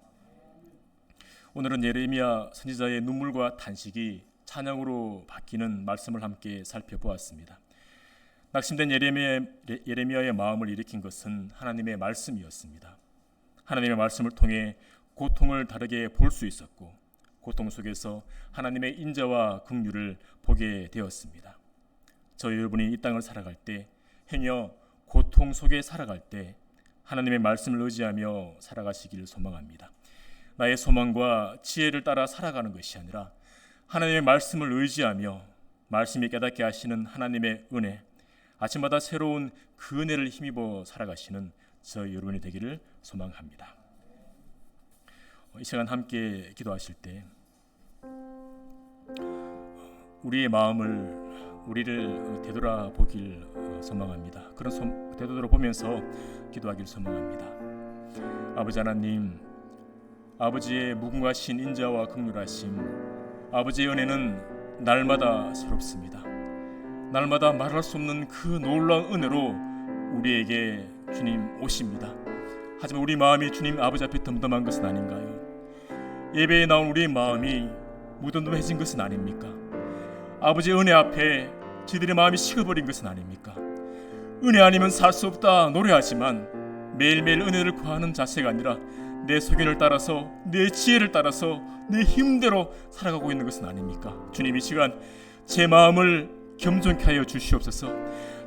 오늘은 예레미야 선지자의 눈물과 탄식이 찬양으로 바뀌는 말씀을 함께 살펴보았습니다. 낙심된 예레미야의 마음을 일으킨 것은 하나님의 말씀이었습니다. 하나님의 말씀을 통해 고통을 다르게 볼 수 있었고 고통 속에서 하나님의 인자와 긍휼을 보게 되었습니다. 저희 여러분이 이 땅을 살아갈 때 행여 고통 속에 살아갈 때 하나님의 말씀을 의지하며 살아가시기를 소망합니다. 나의 소망과 지혜를 따라 살아가는 것이 아니라 하나님의 말씀을 의지하며 말씀이 깨닫게 하시는 하나님의 은혜, 아침마다 새로운 그 은혜를 힘입어 살아가시는 저희 여러분이 되기를 소망합니다. 이 시간 함께 기도하실 때 우리의 마음을 우리를 되돌아보길 소망합니다. 그런 되돌아보면서 기도하길 소망합니다. 아버지 하나님, 아버지의 무궁하신 인자와 긍휼하심, 아버지의 은혜는 날마다 새롭습니다. 날마다 말할 수 없는 그 놀라운 은혜로 우리에게 주님 오십니다. 하지만 우리 마음이 주님 아버지 앞에 덤덤한 것은 아닌가요? 예배에 나온 우리의 마음이 무덤덤해진 것은 아닙니까? 아버지의 은혜 앞에 저희들의 마음이 식어버린 것은 아닙니까? 은혜 아니면 살 수 없다 노래하지만 매일매일 은혜를 구하는 자세가 아니라 내 소견을 따라서, 내 지혜를 따라서, 내 힘대로 살아가고 있는 것은 아닙니까? 주님, 이 시간 제 마음을 겸손케 하여 주시옵소서.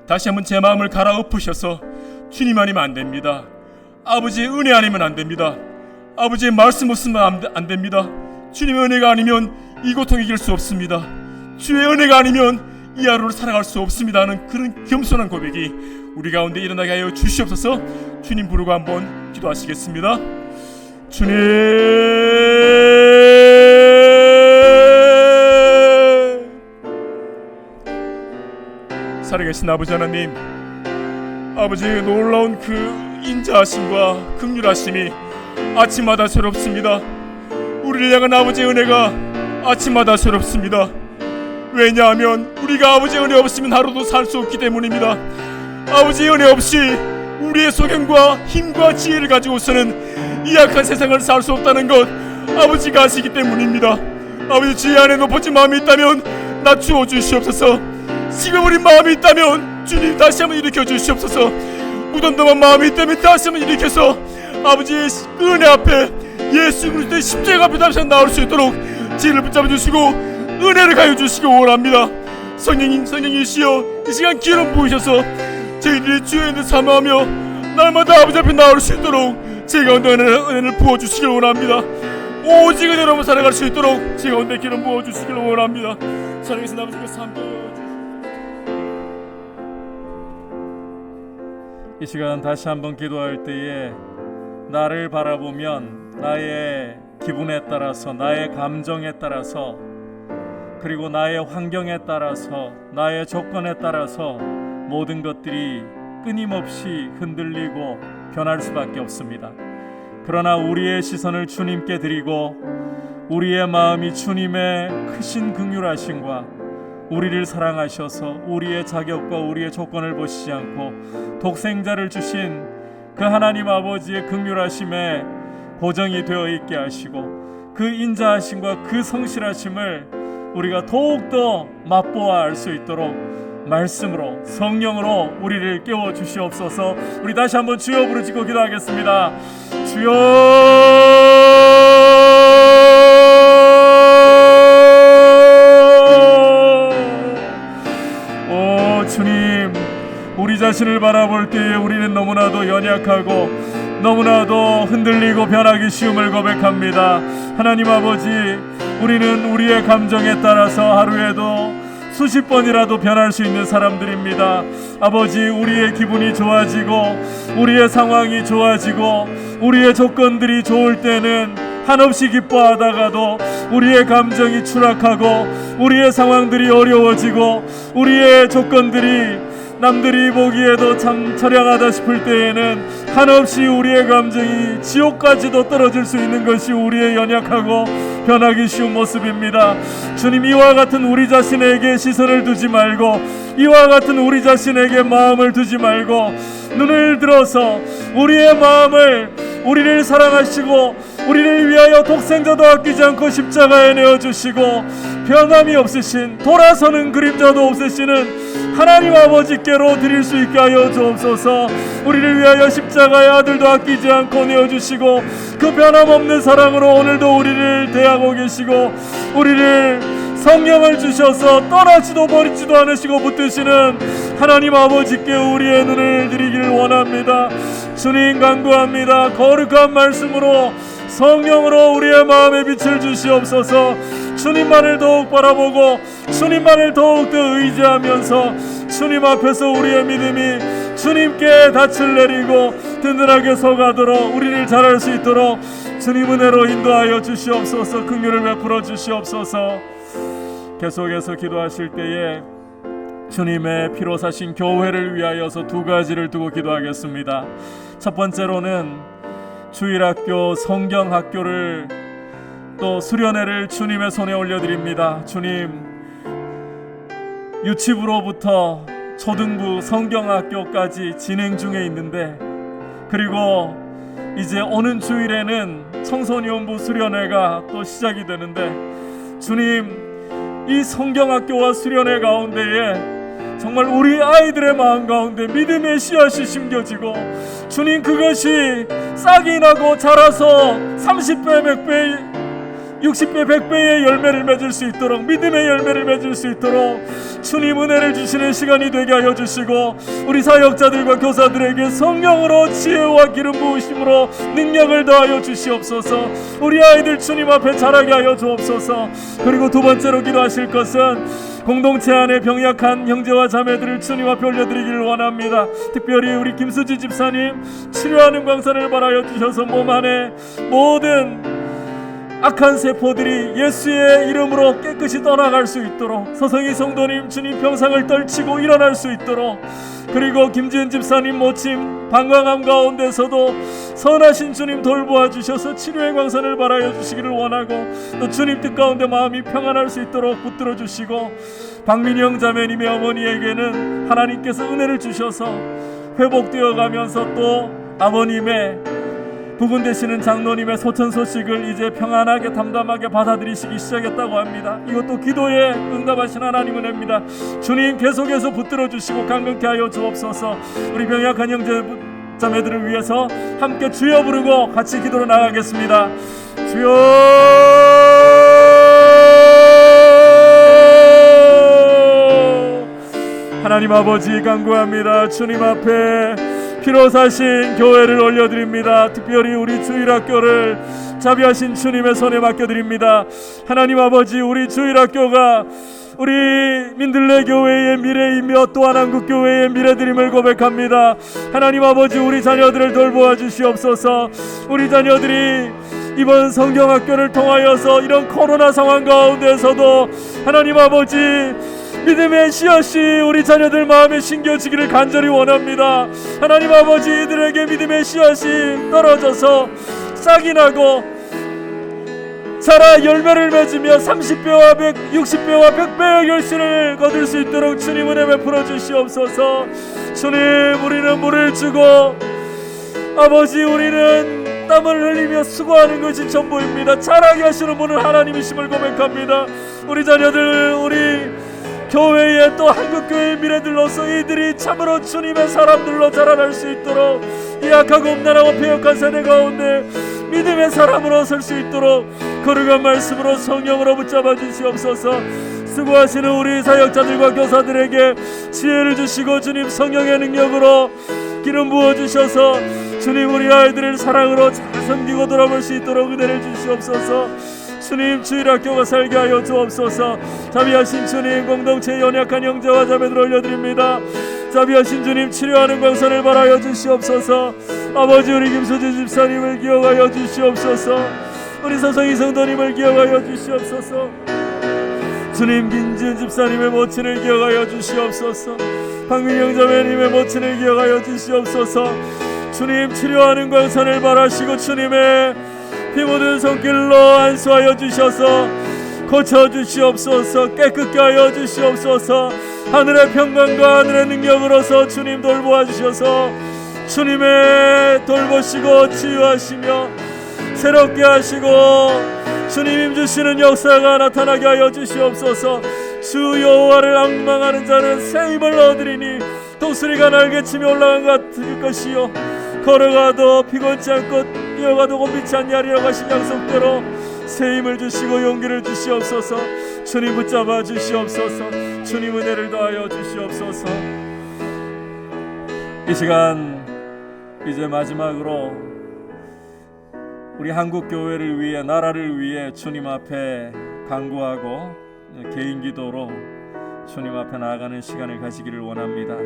다시 한번 제 마음을 갈아엎으셔서 주님 아니면 안 됩니다. 아버지의 은혜 아니면 안 됩니다. 아버지의 말씀 없으면 안 됩니다. 주님의 은혜가 아니면 이 고통 이길 수 없습니다. 주의 은혜가 아니면 이 하루를 살아갈 수 없습니다 하는 그런 겸손한 고백이 우리 가운데 일어나게 하여 주시옵소서. 주님 부르고 한번 기도하시겠습니다. 주님, 살아계신 아버지 하나님, 아버지의 놀라운 그 인자하심과 긍휼하심이 아침마다 새롭습니다. 우리를 향한 아버지의 은혜가 아침마다 새롭습니다. 왜냐하면 우리가 아버지의 은혜 없으면 하루도 살 수 없기 때문입니다. 아버지의 은혜 없이 우리의 소견과 힘과 지혜를 가지고서는 이 악한 세상을 살 수 없다는 것 아버지가 아시기 때문입니다. 아버지, 지혜 안에 높아진 마음이 있다면 낮추어 주시옵소서. 식어버린 마음이 있다면 주님 다시 한번 일으켜 주시옵소서. 무덤덤한 마음이 있다면 다시 한번 일으켜서 아버지의 은혜 앞에 예수 그리스도의 십자가 앞에 다시 한번 나올 수 있도록 지혜를 붙잡아 주시고 은혜를 가해 주시기 원합니다. 성령이시여 이 시간 기름 부으셔서 저희들이 주의 은혜 사모하며 날마다 아버지 앞에 나올 수 있도록 제 가운데 은혜를 부어주시길 원합니다. 오직 은혜로만 살아갈 수 있도록 제 가운데 기름 부어주시길 원합니다. 사랑해서 아버지께서 함께하여 이 시간 다시 한번 기도할 때에 나를 바라보면 나의 기분에 따라서, 나의 감정에 따라서, 그리고 나의 환경에 따라서, 나의 조건에 따라서 모든 것들이 끊임없이 흔들리고 변할 수밖에 없습니다. 그러나 우리의 시선을 주님께 드리고 우리의 마음이 주님의 크신 긍휼하심과 우리를 사랑하셔서 우리의 자격과 우리의 조건을 보시지 않고 독생자를 주신 그 하나님 아버지의 긍휼하심에 고정이 되어 있게 하시고 그 인자하심과 그 성실하심을 우리가 더욱더 맛보아 알 수 있도록 말씀으로, 성령으로 우리를 깨워 주시옵소서. 우리 다시 한번 주여 부르짖고 기도하겠습니다. 주여! 오 주님, 우리 자신을 바라볼 때에 우리는 너무나도 연약하고 너무나도 흔들리고 변하기 쉬움을 고백합니다. 하나님 아버지, 우리는 우리의 감정에 따라서 하루에도 수십 번이라도 변할 수 있는 사람들입니다. 아버지, 우리의 기분이 좋아지고 우리의 상황이 좋아지고 우리의 조건들이 좋을 때는 한없이 기뻐하다가도 우리의 감정이 추락하고 우리의 상황들이 어려워지고 우리의 조건들이 남들이 보기에도 참 처량하다 싶을 때에는 한없이 우리의 감정이 지옥까지도 떨어질 수 있는 것이 우리의 연약하고 변하기 쉬운 모습입니다. 주님, 이와 같은 우리 자신에게 시선을 두지 말고 이와 같은 우리 자신에게 마음을 두지 말고 눈을 들어서 우리의 마음을, 우리를 사랑하시고 우리를 위하여 독생자도 아끼지 않고 십자가에 내어주시고 변함이 없으신, 돌아서는 그림자도 없으시는 하나님 아버지께로 드릴 수 있게 하여 주옵소서. 우리를 위하여 십자가의 아들도 아끼지 않고 내어주시고 그 변함없는 사랑으로 오늘도 우리를 대하고 계시고 우리를 성령을 주셔서 떠나지도 버리지도 않으시고 붙드시는 하나님 아버지께 우리의 눈을 드리기를 원합니다. 주님, 간구합니다. 거룩한 말씀으로 성령으로 우리의 마음에 빛을 주시옵소서. 주님만을 더욱 바라보고 주님만을 더욱더 의지하면서 주님 앞에서 우리의 믿음이 주님께 닻을 내리고 든든하게 서가도록 우리를 잘할 수 있도록 주님 은혜로 인도하여 주시옵소서. 긍휼을 베풀어 주시옵소서. 계속해서 기도하실 때에 주님의 피로 사신 교회를 위하여서 두 가지를 두고 기도하겠습니다. 첫 번째로는 주일학교, 성경학교를 또 수련회를 주님의 손에 올려드립니다. 주님, 유치부로부터 초등부 성경학교까지 진행 중에 있는데, 그리고 이제 오는 주일에는 청소년부 수련회가 또 시작이 되는데, 주님, 이 성경학교와 수련회 가운데에 정말 우리 아이들의 마음 가운데 믿음의 씨앗이 심겨지고 주님, 그것이 싹이 나고 자라서 30배, 100배, 60배, 100배의 열매를 맺을 수 있도록, 믿음의 열매를 맺을 수 있도록 주님 은혜를 주시는 시간이 되게 하여 주시고 우리 사역자들과 교사들에게 성령으로 지혜와 기름 부으심으로 능력을 더하여 주시옵소서. 우리 아이들 주님 앞에 자라게 하여 주옵소서. 그리고 두 번째로 기도하실 것은 공동체 안에 병약한 형제와 자매들을 주님 앞에 올려드리기를 원합니다. 특별히 우리 김수지 집사님 치료하는 광선을 발하여 주셔서 몸 안에 모든 악한 세포들이 예수의 이름으로 깨끗이 떠나갈 수 있도록, 서성희 성도님 주님 병상을 떨치고 일어날 수 있도록, 그리고 김지은 집사님 모침 방광암 가운데서도 선하신 주님 돌보아 주셔서 치료의 광선을 발하여 주시기를 원하고, 또 주님 뜻 가운데 마음이 평안할 수 있도록 붙들어 주시고, 박민영 자매님의 어머니에게는 하나님께서 은혜를 주셔서 회복되어 가면서 또 아버님의 부군 되시는 장로님의 소천 소식을 이제 평안하게 담담하게 받아들이시기 시작했다고 합니다. 이것도 기도에 응답하신 하나님은 합니다. 주님 계속해서 붙들어 주시고 강건케 하여 주옵소서. 우리 병약한 형제 자매들을 위해서 함께 주여 부르고 같이 기도로 나가겠습니다. 주여, 하나님 아버지 간구합니다. 주님 앞에 피로 사신 교회를 올려드립니다. 특별히 우리 주일학교를 자비하신 주님의 손에 맡겨드립니다. 하나님 아버지, 우리 주일학교가 우리 민들레 교회의 미래이며 또한 한국교회의 미래드림을 고백합니다. 하나님 아버지, 우리 자녀들을 돌보아 주시옵소서. 우리 자녀들이 이번 성경학교를 통하여서 이런 코로나 상황 가운데서도 하나님 아버지 믿음의 씨앗이 우리 자녀들 마음에 심겨지기를 간절히 원합니다. 하나님 아버지, 이들에게 믿음의 씨앗이 떨어져서 싹이 나고 자라 열매를 맺으며 30배와 60배와 100배의 결실을 거둘 수 있도록 주님 은혜 베풀어 주시옵소서. 주님, 우리는 물을 주고 아버지, 우리는 땀을 흘리며 수고하는 것이 전부입니다. 자라게 하시는 분은 하나님이심을 고백합니다. 우리 자녀들, 우리 교회에 또 한국교회의 미래들로서 이들이 참으로 주님의 사람들로 자라날 수 있도록 이 약하고 음란하고 패역한 세대 가운데 믿음의 사람으로 설 수 있도록 거룩한 말씀으로 성령으로 붙잡아 주시옵소서. 수고하시는 우리 사역자들과 교사들에게 지혜를 주시고 주님 성령의 능력으로 기름 부어 주셔서 주님 우리 아이들을 사랑으로 잘 섬기고 돌아볼 수 있도록 은혜를 주시옵소서. 주님, 주일학교가 살게 하여 주옵소서. 자비하신 주님, 공동체의 연약한 형제와 자매들 올려드립니다. 자비하신 주님, 치료하는 광선을 바라여 주시옵소서. 아버지, 우리 김수지 집사님을 기억하여 주시옵소서. 우리 서성희 성도님을 기억하여 주시옵소서. 주님, 김지은 집사님의 모친을 기억하여 주시옵소서. 박민영 자매님의 모친을 기억하여 주시옵소서. 주님, 치료하는 광선을 바라시고 주님의 피 묻은 손길로 안수하여 주셔서 고쳐주시옵소서. 깨끗게 하여 주시옵소서. 하늘의 평강과 하늘의 능력으로서 주님 돌보아 주셔서 주님의 돌보시고 치유하시며 새롭게 하시고 주님 힘주시는 역사가 나타나게 하여 주시옵소서. 주 여호와를 앙망하는 자는 새 힘을 얻으리니 독수리가 날개치며 올라간 것 같을 것이요 걸어가도 피곤치 않고 뛰어가도 곤비치 않냐리라고 하신 약속대로 새 힘을 주시고 용기를 주시옵소서. 주님 붙잡아 주시옵소서. 주님 은혜를 더하여 주시옵소서. 이 시간 이제 마지막으로 우리 한국교회를 위해, 나라를 위해 주님 앞에 간구하고 개인 기도로 주님 앞에 나아가는 시간을 가지기를 원합니다.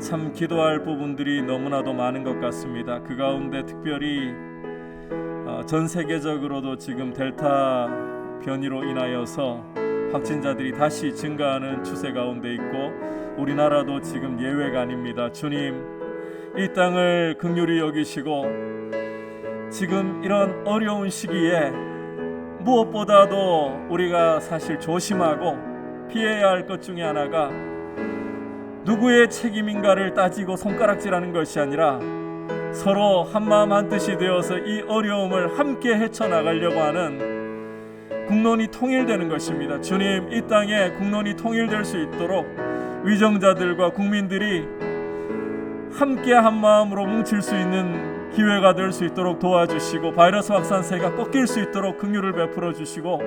참 기도할 부분들이 너무나도 많은 것 같습니다. 그 가운데 특별히 전 세계적으로도 지금 델타 변이로 인하여서 확진자들이 다시 증가하는 추세 가운데 있고 우리나라도 지금 예외가 아닙니다. 주님, 이 땅을 긍휼히 여기시고 지금 이런 어려운 시기에 무엇보다도 우리가 사실 조심하고 피해야 할 것 중에 하나가 누구의 책임인가를 따지고 손가락질하는 것이 아니라 서로 한마음 한뜻이 되어서 이 어려움을 함께 헤쳐나가려고 하는 국론이 통일되는 것입니다. 주님, 이 땅에 국론이 통일될 수 있도록 위정자들과 국민들이 함께 한마음으로 뭉칠 수 있는 기회가 될 수 있도록 도와주시고 바이러스 확산세가 꺾일 수 있도록 긍휼을 베풀어 주시고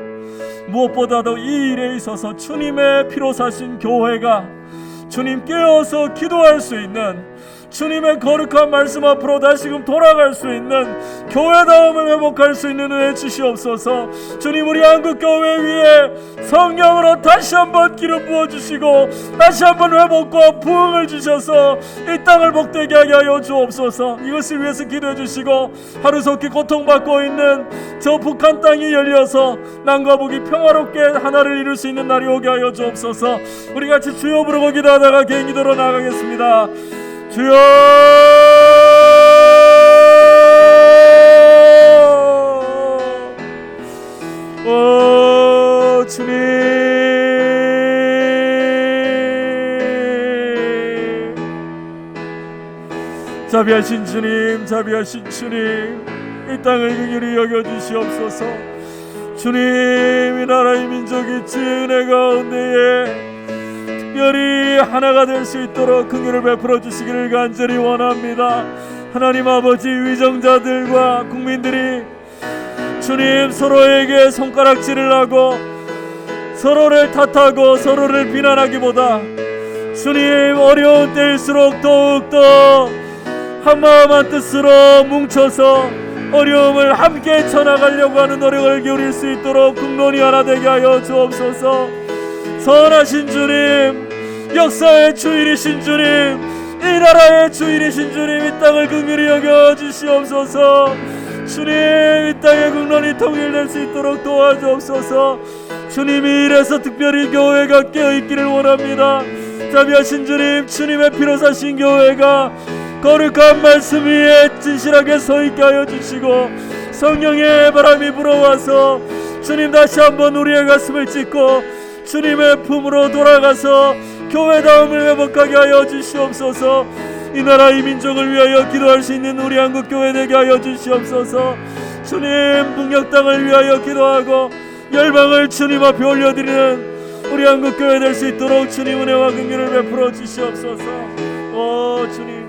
무엇보다도 이 일에 있어서 주님의 피로 사신 교회가 주님 깨어서 기도할 수 있는, 주님의 거룩한 말씀 앞으로 다시금 돌아갈 수 있는 교회다움을 회복할 수 있는 은혜 주시옵소서. 주님, 우리 한국교회 위에 성령으로 다시 한번 기름 부어주시고 다시 한번 회복과 부흥을 주셔서 이 땅을 복되게 하게 하여 주옵소서. 이것을 위해서 기도해 주시고 하루속히 고통받고 있는 저 북한 땅이 열려서 남과 북이 평화롭게 하나를 이룰 수 있는 날이 오게 하여 주옵소서. 우리 같이 주여 부르고 기도하다가 개인 기도로 나가겠습니다. 주여, 오 주님, 자비하신 주님, 자비하신 주님, 이 땅을 긍휼히 여겨 주시옵소서. 주님, 이 나라의 민족이 주의 은혜 가운데에 특별히 하나가 될 수 있도록 긍휼을 베풀어 주시기를 간절히 원합니다. 하나님 아버지, 위정자들과 국민들이 주님 서로에게 손가락질을 하고 서로를 탓하고 서로를 비난하기보다 주님 어려운 때일수록 더욱더 한마음 한뜻으로 뭉쳐서 어려움을 함께 쳐나가려고 하는 노력을 기울일 수 있도록 국론이 하나 되게 하여 주옵소서. 선하신 주님, 역사의 주인이신 주님, 이 나라의 주인이신 주님, 이 땅을 긍휼히 여겨 주시옵소서. 주님, 이 땅의 국론이 통일될 수 있도록 도와주옵소서. 주님이 이래서 특별히 교회가 깨어있기를 원합니다. 자비하신 주님, 주님의 피로 사신 교회가 거룩한 말씀 위에 진실하게 서있게 하여 주시고 성령의 바람이 불어와서 주님 다시 한번 우리의 가슴을 찢고 주님의 품으로 돌아가서 교회다움을 회복하게 하여 주시옵소서. 이 나라 이 민족을 위하여 기도할 수 있는 우리 한국교회 되게 하여 주시옵소서. 주님, 북녘 땅을 위하여 기도하고 열방을 주님 앞에 올려드리는 우리 한국교회 될 수 있도록 주님 은혜와 긍휼을 베풀어 주시옵소서. 오 주님,